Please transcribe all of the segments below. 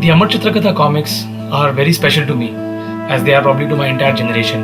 The Amar Chitrakatha comics are very special to me, as they are probably to my entire generation.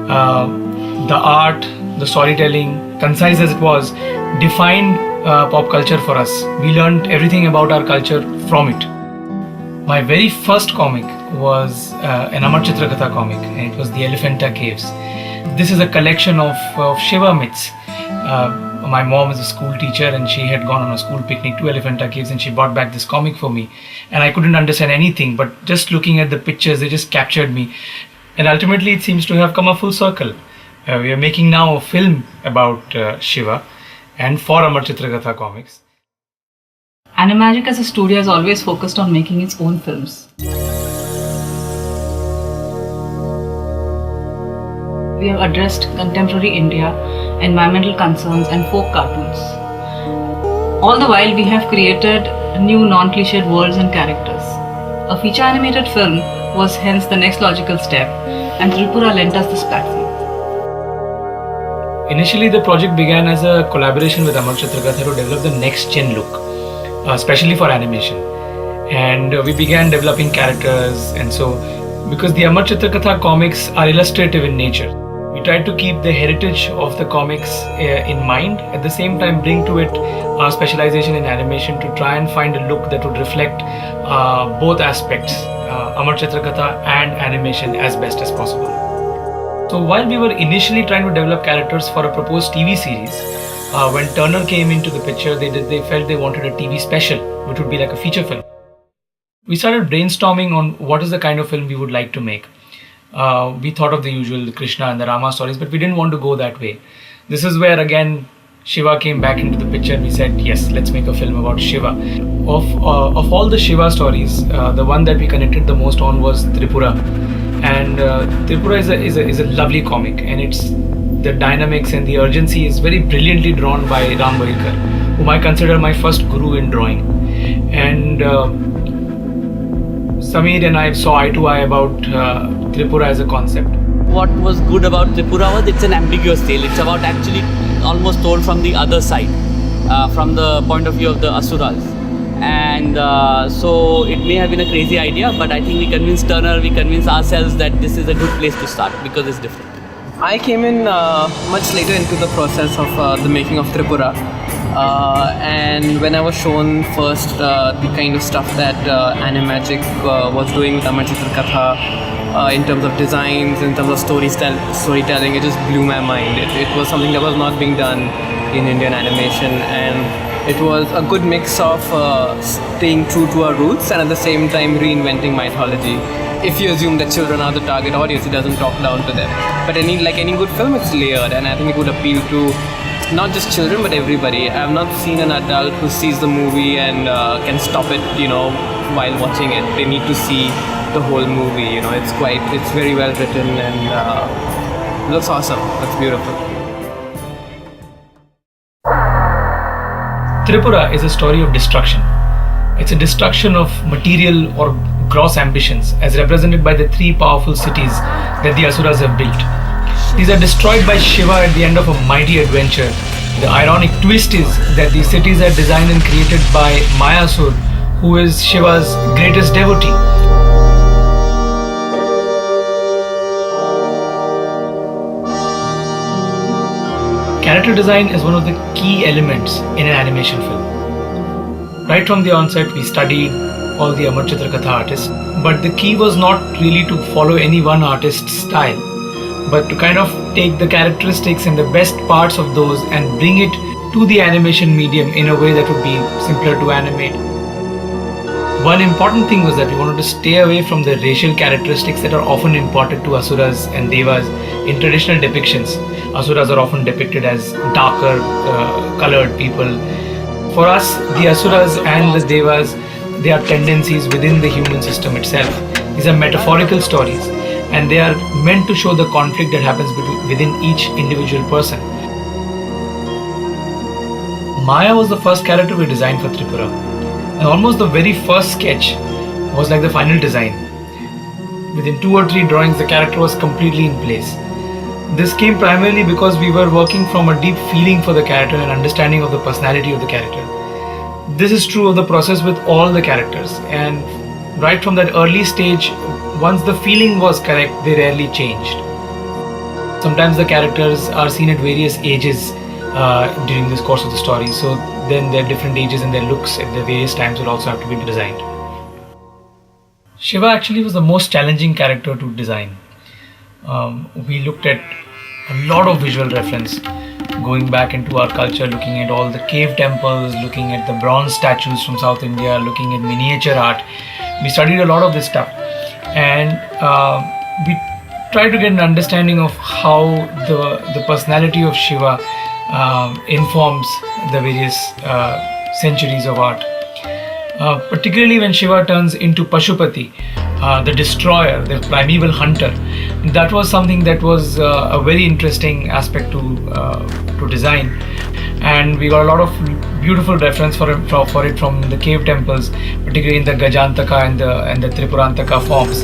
The art, the storytelling, concise as it was, defined pop culture for us. We learned everything about our culture from it. My very first comic was an Amar Chitrakatha comic, and it was The Elephanta Caves. This is a collection of Shiva myths. My mom is a school teacher, and she had gone on a school picnic to Elephanta Caves, and she brought back this comic for me. And I couldn't understand anything, but just looking at the pictures, they just captured me. And ultimately, it seems to have come a full circle. We are making now a film about Shiva and for Amar Chitrakatha comics. Animagic as a studio has always focused on making its own films. We have addressed contemporary India, environmental concerns and folk cartoons. All the while we have created new non-cliched worlds and characters. A feature animated film was hence the next logical step, and Tripura lent us this platform. Initially, the project began as a collaboration with Amar Chitrakatha to develop the next gen look, especially for animation. And we began developing characters, and so because the Amar Chitrakatha comics are illustrative in nature, we tried to keep the heritage of the comics in mind, at the same time bring to it our specialization in animation to try and find a look that would reflect both aspects, Amar Chitrakatha and animation, as best as possible. So while we were initially trying to develop characters for a proposed TV series, when Turner came into the picture, they felt they wanted a TV special, which would be like a feature film. We started brainstorming on what is the kind of film we would like to make. We thought of the usual, the Krishna and the Rama stories, but we didn't want to go that way. This is where again Shiva came back into the picture, and we said, yes, let's make a film about Shiva. Of all the Shiva stories, the one that we connected the most on was Tripura. And Tripura is a lovely comic, and it's the dynamics and the urgency is very brilliantly drawn by Ram Bahirkar, whom I consider my first guru in drawing. And Sameer and I saw eye to eye about Tripura as a concept. What was good about Tripura was it's an ambiguous tale. It's about actually almost told from the other side, from the point of view of the Asuras. And so it may have been a crazy idea, but I think we convinced Turner, we convinced ourselves that this is a good place to start because it's different. I came in much later into the process of the making of Tripura. And when I was shown first the kind of stuff that Animagic was doing with Amar Chitrakatha in terms of designs, in terms of storytelling, it just blew my mind. It was something that was not being done in Indian animation, and it was a good mix of staying true to our roots and at the same time reinventing mythology. If you assume that children are the target audience, it doesn't talk down to them. But like any good film, it's layered, and I think it would appeal to not just children but everybody. I have not seen an adult who sees the movie and can stop it, while watching it. They need to see the whole movie. It's very well written and looks awesome. It's beautiful. Tripura is a story of destruction. It's a destruction of material or gross ambitions, as represented by the three powerful cities that the Asuras have built. These are destroyed by Shiva at the end of a mighty adventure. The ironic twist is that these cities are designed and created by Mayasur, who is Shiva's greatest devotee. Character design is one of the key elements in an animation film. Right from the onset, we studied all the Amar Chitrakatha artists, but the key was not really to follow any one artist's style, but to kind of take the characteristics and the best parts of those and bring it to the animation medium in a way that would be simpler to animate. One important thing was that we wanted to stay away from the racial characteristics that are often imparted to Asuras and Devas in traditional depictions. Asuras are often depicted as darker colored people. For us, the Asuras and the Devas, they are tendencies within the human system itself. These are metaphorical stories, and they are meant to show the conflict that happens within each individual person. Maya was the first character we designed for Tripura, and almost the very first sketch was like the final design. Within 2 or 3 drawings, the character was completely in place. This came primarily because we were working from a deep feeling for the character and understanding of the personality of the character. This is true of the process with all the characters, and right from that early stage, once the feeling was correct, they rarely changed. Sometimes the characters are seen at various ages during this course of the story, so then their different ages and their looks at the various times will also have to be designed. Shiva actually was the most challenging character to design. We looked at a lot of visual reference, going back into our culture, looking at all the cave temples, looking at the bronze statues from South India, looking at miniature art. We studied a lot of this stuff, and we tried to get an understanding of how the personality of Shiva informs the various centuries of art. Particularly when Shiva turns into Pashupati, the destroyer, the primeval hunter, that was something that was a very interesting aspect to design, and we got a lot of beautiful reference for it from the cave temples, particularly in the Gajantaka and the Tripurantaka forms.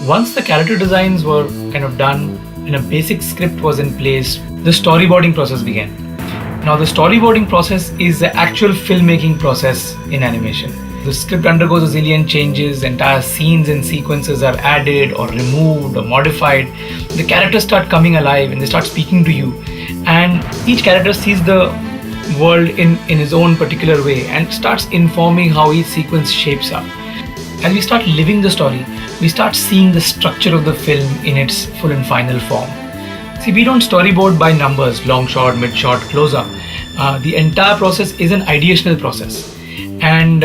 Once the character designs were kind of done and a basic script was in place, the storyboarding process began. Now the storyboarding process is the actual filmmaking process in animation. The script undergoes a zillion changes, entire scenes and sequences are added or removed or modified. The characters start coming alive and they start speaking to you, and each character sees the world in his own particular way and starts informing how each sequence shapes up. As we start living the story, we start seeing the structure of the film in its full and final form. See, we don't storyboard by numbers, long shot, mid shot, close up. The entire process is an ideational process, and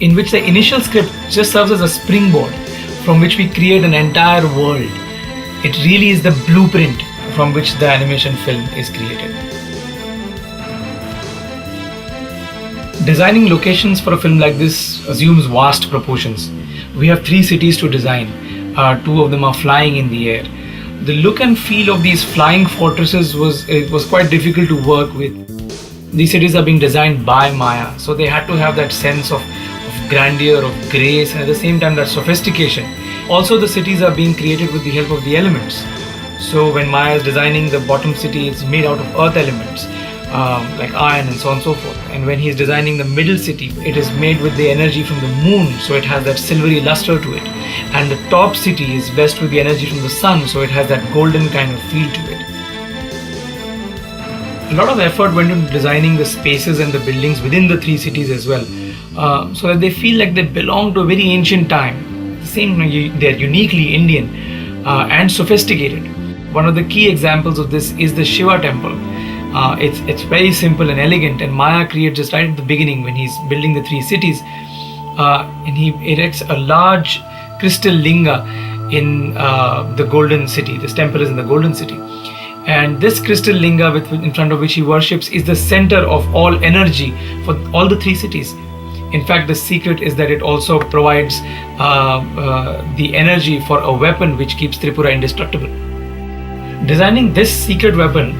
in which the initial script just serves as a springboard from which we create an entire world. It really is the blueprint from which the animation film is created. Designing locations for a film like this assumes vast proportions. We have 3 cities to design. 2 of them are flying in the air. The look and feel of these flying fortresses was quite difficult to work with. These cities are being designed by Maya, so they had to have that sense of grandeur, of grace, and at the same time that sophistication. Also, the cities are being created with the help of the elements. So when Maya is designing the bottom city, it's made out of earth elements, like iron and so on and so forth. And when he's designing the middle city, it is made with the energy from the moon, so it has that silvery luster to it. And the top city is blessed with the energy from the sun, so it has that golden kind of feel to it. A lot of effort went into designing the spaces and the buildings within the 3 cities as well, so that they feel like they belong to a very ancient time. The same, they're uniquely Indian and sophisticated. One of the key examples of this is the Shiva temple. It's very simple and elegant, and Maya creates just right at the beginning when he's building the 3 cities, and he erects a large crystal linga in the golden city. This temple is in the golden city, and this crystal linga in front of which he worships is the center of all energy for all the 3 cities. In fact, the secret is that it also provides the energy for a weapon which keeps Tripura indestructible. Designing this secret weapon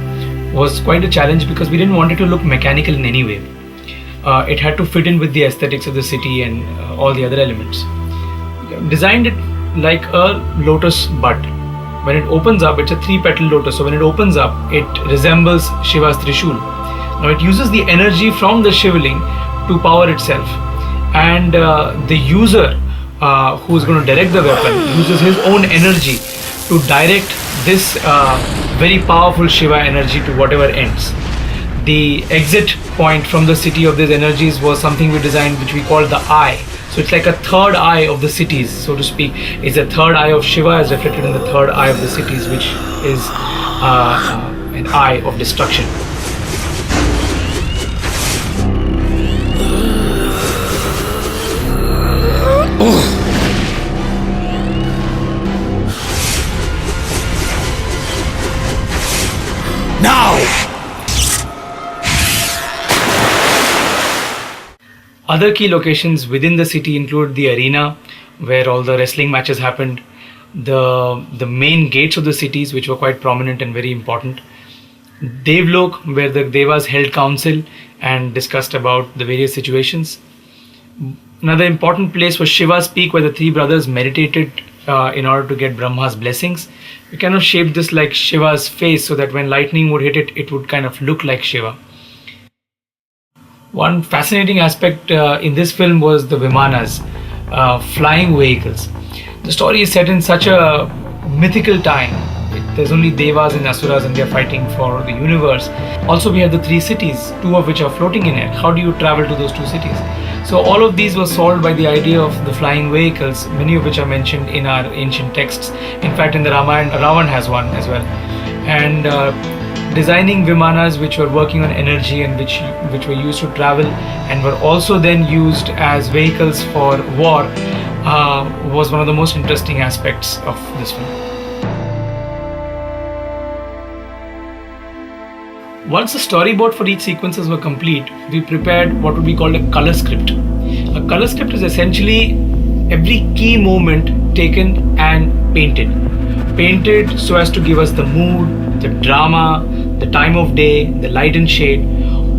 was quite a challenge because we didn't want it to look mechanical in any way. It had to fit in with the aesthetics of the city and all the other elements. Designed it like a lotus bud. When it opens up, it's a 3-petal lotus, so when it opens up, it resembles Shiva's Trishul. Now it uses the energy from the Shivling to power itself, and the user who is going to direct the weapon uses his own energy to direct this very powerful Shiva energy to whatever ends. The exit point from the city of these energies was something we designed which we called the eye. So it's like a third eye of the cities, so to speak. It's a third eye of Shiva as reflected in the third eye of the cities, which is an eye of destruction. Other key locations within the city include the arena, where all the wrestling matches happened, the main gates of the cities, which were quite prominent and very important, Devlok, where the Devas held council and discussed about the various situations. Another important place was Shiva's peak, where the three brothers meditated in order to get Brahma's blessings. We kind of shaped this like Shiva's face, so that when lightning would hit it, it would kind of look like Shiva. One fascinating aspect in this film was the Vimanas, flying vehicles. The story is set in such a mythical time. There's only Devas and Asuras, and they're fighting for the universe. Also, we have the three cities, two of which are floating in air. How do you travel to those two cities? So all of these were solved by the idea of the flying vehicles, many of which are mentioned in our ancient texts. In fact, in the Ramayana, Ravan has one as well. And designing Vimanas which were working on energy and which were used to travel and were also then used as vehicles for war was one of the most interesting aspects of this film. Once the storyboard for each sequences were complete, we prepared what would be called a color script. A color script is essentially every key moment taken and painted. Painted so as to give us the mood, the drama, the time of day, the light and shade.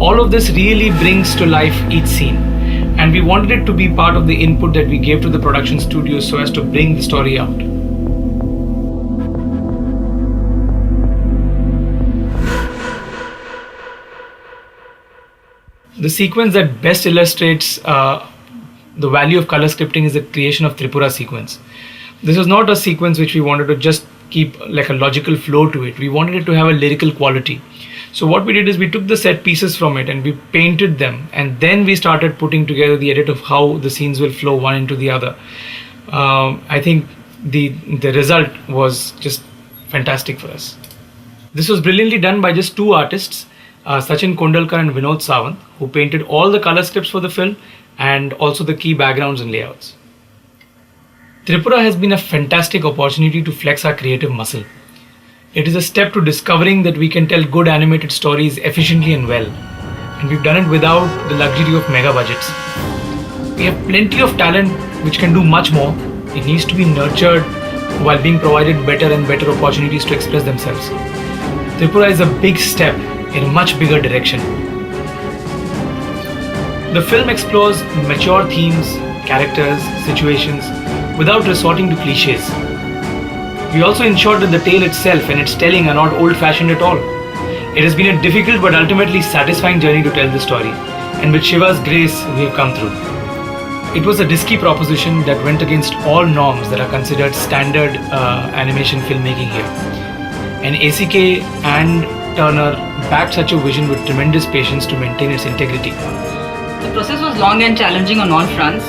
All of this really brings to life each scene. And we wanted it to be part of the input that we gave to the production studio so as to bring the story out. The sequence that best illustrates the value of color scripting is the creation of Tripura sequence. This was not a sequence which we wanted to just keep like a logical flow to it. We wanted it to have a lyrical quality. So what we did is we took the set pieces from it and we painted them, and then we started putting together the edit of how the scenes will flow one into the other. I think the result was just fantastic for us. This was brilliantly done by just two artists, Sachin Kondalkar and Vinod Sawant, who painted all the color scripts for the film and also the key backgrounds and layouts. Tripura has been a fantastic opportunity to flex our creative muscle. It is a step to discovering that we can tell good animated stories efficiently and well, and we've done it without the luxury of mega budgets. We have plenty of talent which can do much more. It needs to be nurtured while being provided better and better opportunities to express themselves. Tripura is a big step in a much bigger direction. The film explores mature themes, characters, situations without resorting to cliches. We also ensured that the tale itself and its telling are not old-fashioned at all. It has been a difficult but ultimately satisfying journey to tell the story, and with Shiva's grace, we have come through. It was a risky proposition that went against all norms that are considered standard animation filmmaking here. And ACK and Turner backed such a vision with tremendous patience to maintain its integrity. The process was long and challenging on all fronts,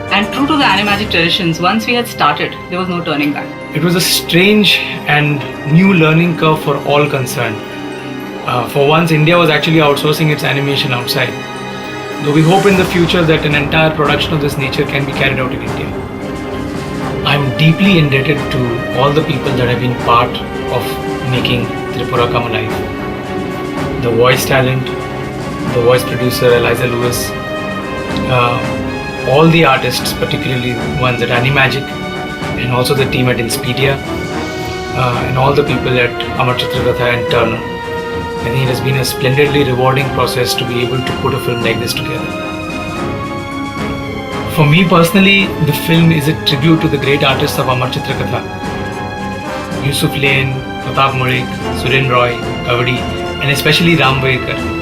and true to the Animagic traditions, once we had started, there was no turning back. It was a strange and new learning curve for all concerned. For once, India was actually outsourcing its animation outside, though we hope in the future that an entire production of this nature can be carried out in India. I am deeply indebted to all the people that have been part of making Tripura come alive. The voice talent, the voice producer Eliza Lewis, all the artists, particularly the ones at Animagic, and also the team at Inspedia, and all the people at Amar Chitrakatha and Turner. I think it has been a splendidly rewarding process to be able to put a film like this together. For me personally, the film is a tribute to the great artists of Amar Chitrakatha. Yusuf Lane, Pratap Malik, Suren Roy, Kavadi, and especially Ram Vaidkar.